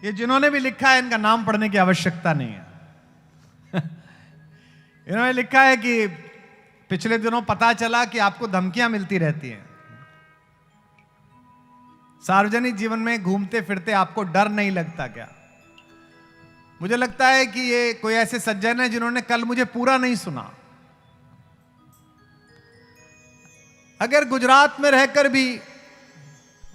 ये जिन्होंने भी लिखा है इनका नाम पढ़ने की आवश्यकता नहीं है। इन्होंने लिखा है कि पिछले दिनों पता चला कि आपको धमकियां मिलती रहती हैं। सार्वजनिक जीवन में घूमते फिरते आपको डर नहीं लगता क्या? मुझे लगता है कि ये कोई ऐसे सज्जन है जिन्होंने कल मुझे पूरा नहीं सुना। अगर गुजरात में रहकर भी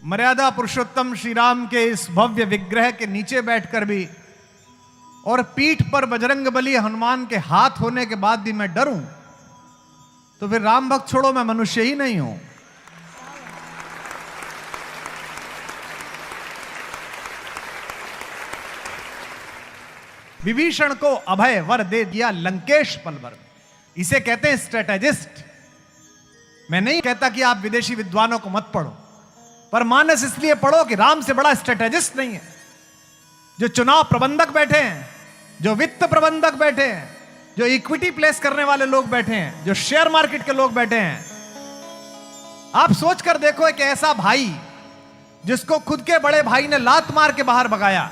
मर्यादा पुरुषोत्तम श्री राम के इस भव्य विग्रह के नीचे बैठकर भी और पीठ पर बजरंगबली हनुमान के हाथ होने के बाद भी मैं डरूं, तो फिर राम भक्त छोड़ो, मैं मनुष्य ही नहीं हूं। विभीषण को अभय वर दे दिया लंकेश पलवर में। इसे कहते हैं स्ट्रेटेजिस्ट। मैं नहीं कहता कि आप विदेशी विद्वानों को मत पढ़ो, पर मानस इसलिए पढ़ो कि राम से बड़ा स्ट्रेटेजिस्ट नहीं है। जो चुनाव प्रबंधक बैठे हैं, जो वित्त प्रबंधक बैठे हैं, जो इक्विटी प्लेस करने वाले लोग बैठे हैं, जो शेयर मार्केट के लोग बैठे हैं, आप सोचकर देखो एक ऐसा भाई जिसको खुद के बड़े भाई ने लात मार के बाहर भगाया,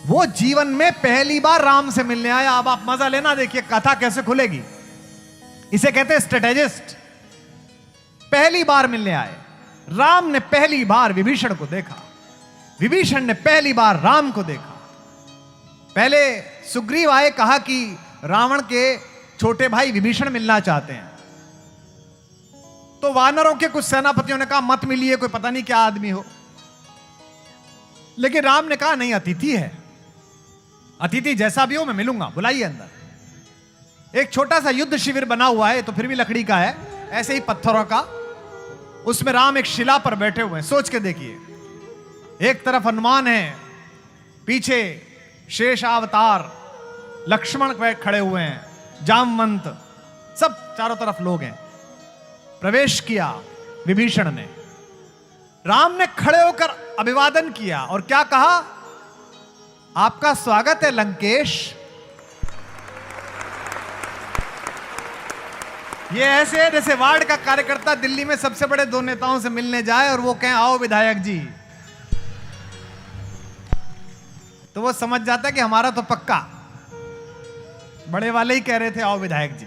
वो जीवन में पहली बार राम से मिलने आया। अब आप मजा लेना, देखिए कथा कैसे खुलेगी। इसे कहते हैं स्ट्रेटेजिस्ट। पहली बार मिलने आए। राम ने पहली बार विभीषण को देखा, विभीषण ने पहली बार राम को देखा। पहले सुग्रीव आए, कहा कि रावण के छोटे भाई विभीषण मिलना चाहते हैं। तो वानरों के कुछ सेनापतियों ने कहा मत मिलिए, कोई पता नहीं क्या आदमी हो। लेकिन राम ने कहा नहीं, अतिथि है, अतिथि जैसा भी हो मैं मिलूंगा, बुलाइए अंदर। एक छोटा सा युद्ध शिविर बना हुआ है, तो फिर भी लकड़ी का है, ऐसे ही पत्थरों का। उसमें राम एक शिला पर बैठे हुए हैं। सोच के देखिए, एक तरफ हनुमान है, पीछे शेष अवतार लक्ष्मण खड़े हुए हैं, जामवंत, सब चारों तरफ लोग हैं। प्रवेश किया विभीषण ने, राम ने खड़े होकर अभिवादन किया और क्या कहा? आपका स्वागत है लंकेश। ये ऐसे है जैसे वार्ड का कार्यकर्ता दिल्ली में सबसे बड़े दो नेताओं से मिलने जाए और वो कहें आओ विधायक जी, तो वो समझ जाता है कि हमारा तो पक्का। बड़े वाले ही कह रहे थे आओ विधायक जी।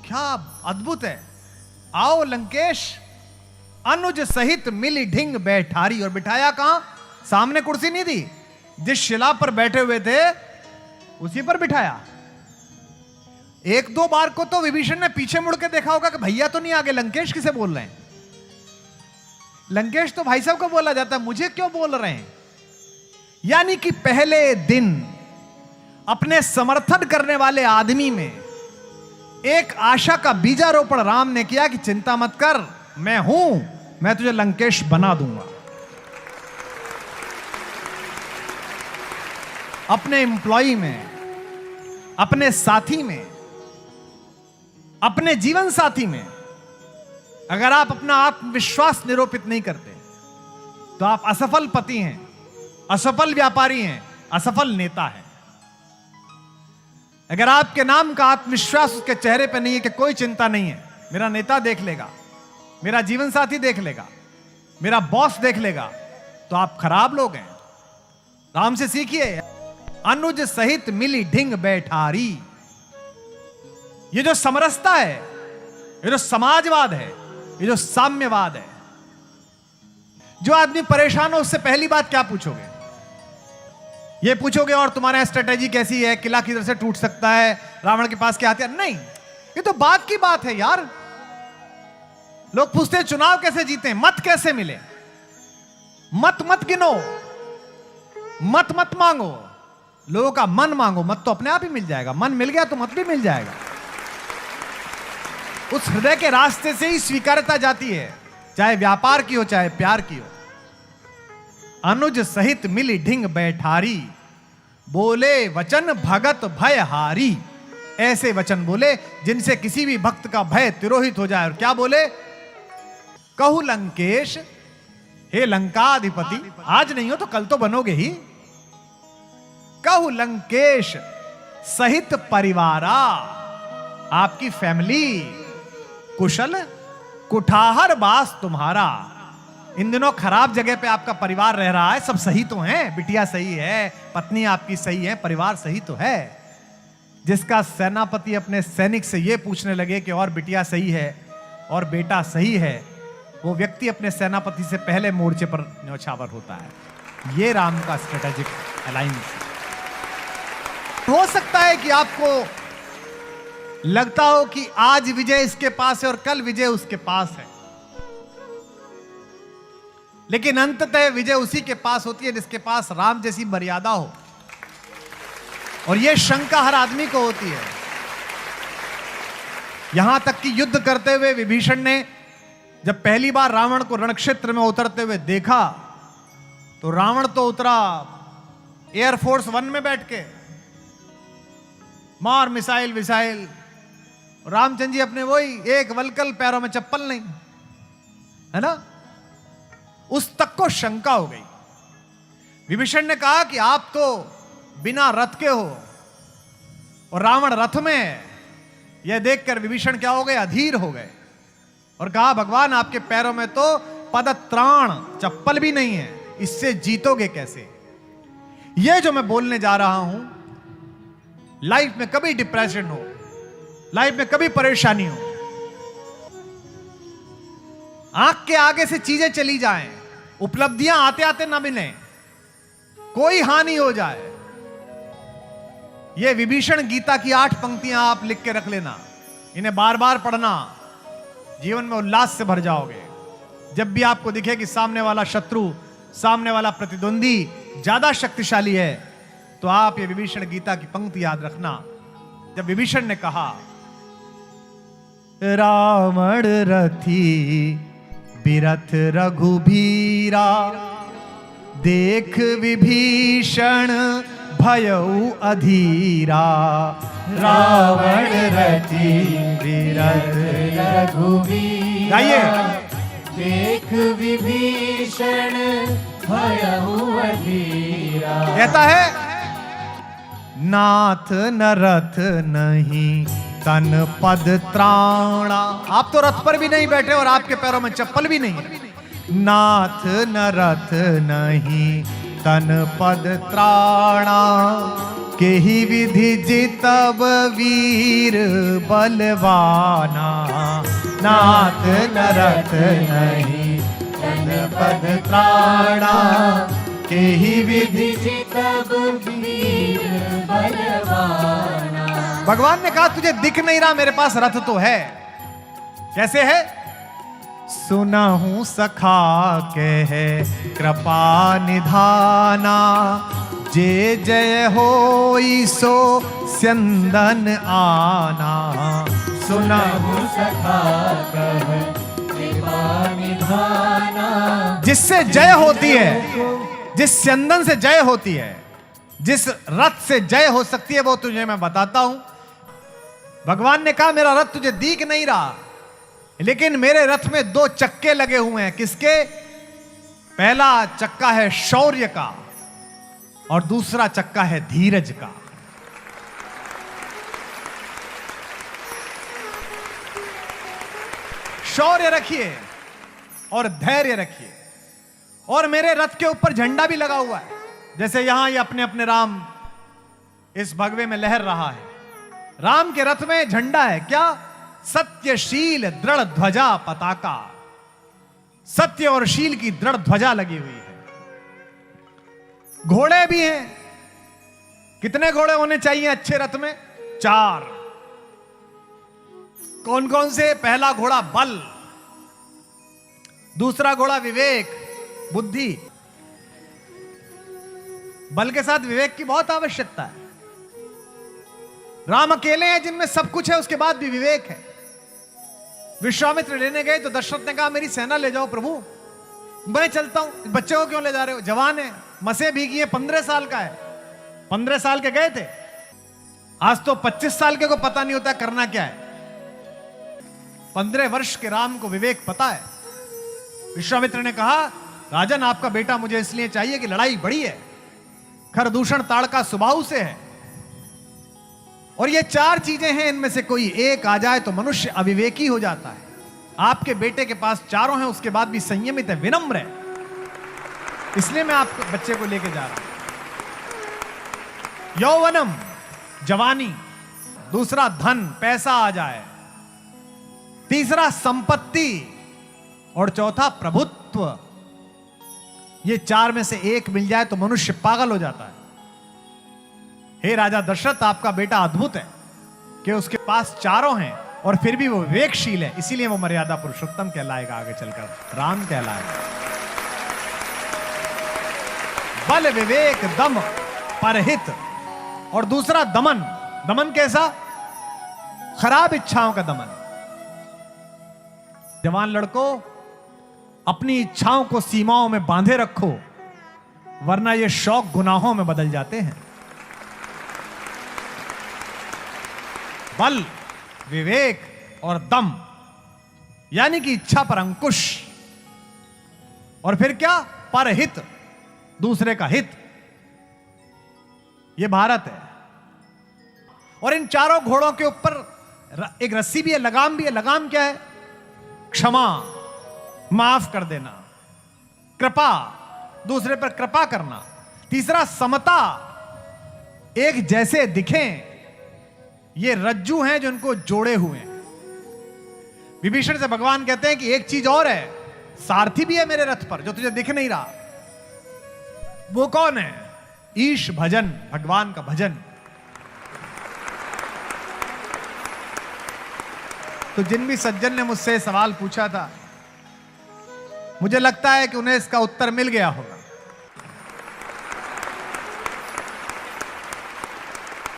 क्या अद्भुत है। आओ लंकेश, अनुज सहित मिली ढिंग बैठारी। और बिठाया कहां? सामने कुर्सी नहीं दी, जिस शिला पर बैठे हुए थे उसी पर बिठाया। एक दो बार को तो विभीषण ने पीछे मुड़ के देखा होगा कि भैया तो नहीं आगे, लंकेश किसे बोल रहे हैं? लंकेश तो भाई साहब को बोला जाता है, मुझे क्यों बोल रहे हैं? यानी कि पहले दिन अपने समर्थन करने वाले आदमी में एक आशा का बीजारोपण राम ने किया कि चिंता मत कर, मैं हूं, मैं तुझे लंकेश बना दूंगा। अपने एम्प्लॉई में, अपने साथी में, अपने जीवन साथी में अगर आप अपना आत्मविश्वास निरूपित नहीं करते तो आप असफल पति हैं, असफल व्यापारी हैं, असफल नेता हैं। अगर आपके नाम का आत्मविश्वास उसके चेहरे पर नहीं है कि कोई चिंता नहीं है, मेरा नेता देख लेगा, मेरा जीवन साथी देख लेगा, मेरा बॉस देख लेगा, तो आप खराब लोग हैं। राम से सीखिए। अनुज सहित मिली ढिंग बैठारी। ये जो समरसता है, ये जो समाजवाद है, ये जो साम्यवाद है, जो आदमी परेशान हो उससे पहली बात क्या पूछोगे? ये पूछोगे और तुम्हारा स्ट्रेटेजी कैसी है, किला किधर से टूट सकता है, रावण के पास क्या हथियार? नहीं, ये तो बात की बात है यार। लोग पूछते हैं चुनाव कैसे जीते, मत कैसे मिले। मत मत गिनो, मत मत मांगो, लोगों का मन मांगो। मत तो अपने आप ही मिल जाएगा, मन मिल गया तो मत भी मिल जाएगा। उस हृदय के रास्ते से ही स्वीकारता जाती है, चाहे व्यापार की हो चाहे प्यार की हो। अनुज सहित मिली ढिंग बैठारी, बोले वचन भगत भय हारी। ऐसे वचन बोले जिनसे किसी भी भक्त का भय तिरोहित हो जाए। और क्या बोले? कहु लंकेश, हे लंकाधिपति, आज नहीं हो तो कल तो बनोगे ही। कहु लंकेश सहित परिवारा, आपकी फैमिली कुशल, कुठाहर बास तुम्हारा। इन दिनों खराब जगह पे आपका परिवार रह रहा है, सब सही तो है, बिटिया सही है, पत्नी आपकी सही है, परिवार सही तो है। जिसका सेनापति अपने सैनिक से यह पूछने लगे कि और बिटिया सही है और बेटा सही है, वो व्यक्ति अपने सेनापति से पहले मोर्चे पर न्यौछावर होता है। ये राम का स्ट्रेटेजिक अलायंस। हो सकता है कि आपको लगता हो कि आज विजय इसके पास है और कल विजय उसके पास है, लेकिन अंततः विजय उसी के पास होती है जिसके पास राम जैसी मर्यादा हो। और यह शंका हर आदमी को होती है। यहां तक कि युद्ध करते हुए विभीषण ने जब पहली बार रावण को रणक्षेत्र में उतरते हुए देखा, तो रावण तो उतरा एयरफोर्स 1 में बैठ के, मार मिसाइल विसाइल। रामचंद्र जी अपने वही एक वलकल, पैरों में चप्पल नहीं, है ना। उस तक को शंका हो गई। विभीषण ने कहा कि आप तो बिना रथ के हो और रावण रथ में है। यह देखकर विभीषण क्या हो गए, अधीर हो गए और कहा भगवान आपके पैरों में तो पदत्राण चप्पल भी नहीं है, इससे जीतोगे कैसे। यह जो मैं बोलने जा रहा हूं, लाइफ में कभी डिप्रेशन हो, लाइफ में कभी परेशानी हो, आंख के आगे से चीजें चली जाएं, उपलब्धियां आते आते ना मिलें, कोई हानि हो जाए, यह विभीषण गीता की 8 पंक्तियां आप लिख के रख लेना, इन्हें बार बार पढ़ना, जीवन में उल्लास से भर जाओगे। जब भी आपको दिखे कि सामने वाला शत्रु, सामने वाला प्रतिद्वंदी ज्यादा शक्तिशाली है, तो आप ये विभीषण गीता की पंक्ति याद रखना। जब विभीषण ने कहा रावण रथी बिरथ रघुबीरा, देख विभीषण भयउ अधीरा। रावण रथी बिरथ रघुबीरा, गाइए। देख विभीषण भयउ अधीरा। कहता है नाथ न रथ नहीं तन पद त्राणा। आप तो रथ पर भी नहीं बैठे और आपके पैरों में चप्पल भी नहीं है। नाथ न रथ नहीं तन पद त्राणा, केहि विधि जितब वीर बलवाना। नाथ न रथ नहीं तन पद त्राणा, केहि विधि जितब वीर बलवाना। भगवान ने कहा तुझे दिख नहीं रहा, मेरे पास रथ तो है। कैसे है? सुनहु सखा कह कृपा निधाना, जे जय होई सो स्यंदन आना। सुनहु सखा कह कृपा निधाना, जिससे जय होती है, जिस स्यंदन से जय होती है, जिस रथ से जय हो सकती है, वो तुझे मैं बताता हूं। भगवान ने कहा मेरा रथ तुझे दिख नहीं रहा, लेकिन मेरे रथ में 2 चक्के लगे हुए हैं। किसके? पहला चक्का है शौर्य का और दूसरा चक्का है धीरज का। शौर्य रखिए और धैर्य रखिए। और मेरे रथ के ऊपर झंडा भी लगा हुआ है, जैसे यहां ये अपने अपने राम इस भगवे में लहर रहा है। राम के रथ में झंडा है क्या? सत्यशील दृढ़ ध्वजा पताका। सत्य और शील की दृढ़ ध्वजा लगी हुई है। घोड़े भी हैं। कितने घोड़े होने चाहिए अच्छे रथ में? 4। कौन कौन से? पहला घोड़ा बल, दूसरा घोड़ा विवेक बुद्धि। बल के साथ विवेक की बहुत आवश्यकता है। राम अकेले हैं जिनमें सब कुछ है, उसके बाद भी विवेक है। विश्वामित्र लेने गए तो दशरथ ने कहा मेरी सेना ले जाओ प्रभु। मैं चलता हूं। बच्चे को क्यों ले जा रहे हो? जवान है, मसे भीगी है, 15 साल का है। 15 साल के गए थे, आज तो 25 साल के को पता नहीं होता करना क्या है। 15 वर्ष के राम को विवेक पता है। विश्वामित्र ने कहा राजन आपका बेटा मुझे इसलिए चाहिए कि लड़ाई बड़ी है, खरदूषण ताड़का स्वभाव से है, और ये 4 चीजें हैं, इनमें से कोई एक आ जाए तो मनुष्य अविवेकी हो जाता है। आपके बेटे के पास चारों हैं, उसके बाद भी संयमित है, विनम्र है। इसलिए मैं आपके बच्चे को लेके जा रहा हूं। यौवनम, जवानी। दूसरा धन, पैसा आ जाए। तीसरा संपत्ति। और चौथा प्रभुत्व। ये चार में से एक मिल जाए तो मनुष्य पागल हो जाता है। हे राजा दशरथ, आपका बेटा अद्भुत है कि उसके पास चारों हैं और फिर भी वो विवेकशील है, इसीलिए वो मर्यादा पुरुषोत्तम कहलाएगा, आगे चलकर राम कहलाएगा। बल, विवेक, दम, परहित। और दूसरा दमन। दमन कैसा? खराब इच्छाओं का दमन। जवान लड़कों, अपनी इच्छाओं को सीमाओं में बांधे रखो, वरना ये शौक गुनाहों में बदल जाते हैं। बल, विवेक और दम, यानी कि इच्छा पर अंकुश। और फिर क्या? परहित, दूसरे का हित। यह भारत है। और इन चारों घोड़ों के ऊपर एक रस्सी भी है, लगाम भी है। लगाम क्या है? क्षमा, माफ कर देना, कृपा, दूसरे पर कृपा करना। तीसरा समता, एक जैसे दिखें। ये रज्जू हैं जो इनको जोड़े हुए हैं। विभीषण से भगवान कहते हैं कि एक चीज और है, सारथी भी है मेरे रथ पर जो तुझे दिख नहीं रहा। वो कौन है? ईश भजन, भगवान का भजन। तो जिन भी सज्जन ने मुझसे सवाल पूछा था, मुझे लगता है कि उन्हें इसका उत्तर मिल गया होगा।